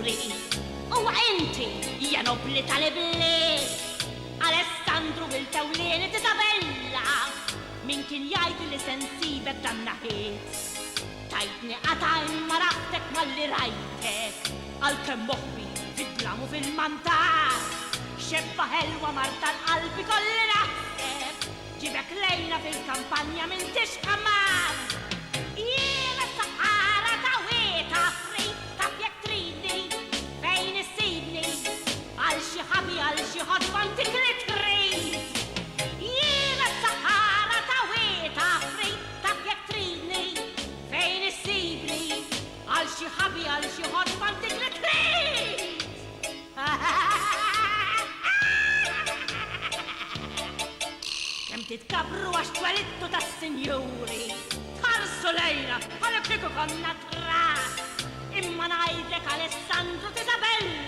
sinjuri. U inti, ja nobli tal-ibliet, Alessandru il-tewlieni Isabella, min kien jgħid li sensibek dan naħiet. Tajtni qataj ma raftek malli rajtek, għal-kem moħbi fid-dramu fil-mantar. Xebba ħelwa marta l-qalbi kolli naħseb, ġibek lejna fil-kampanja minn tixkamar. Jiena s-saqara ta' weta, frita fjek tridni, fejn issibni, għal xi ħabi għal xi ħodba antik li trid. Jiena s-saqara ta' weta, frita fjek tridni, fejn issibni, għal xi ħabi għal xi ħodba antik li trid. Kem titkabru għax twelittu ta' sinjuri, ħarsu lejna għal kiku konna trat, imma najdlek Alessandru Isabella.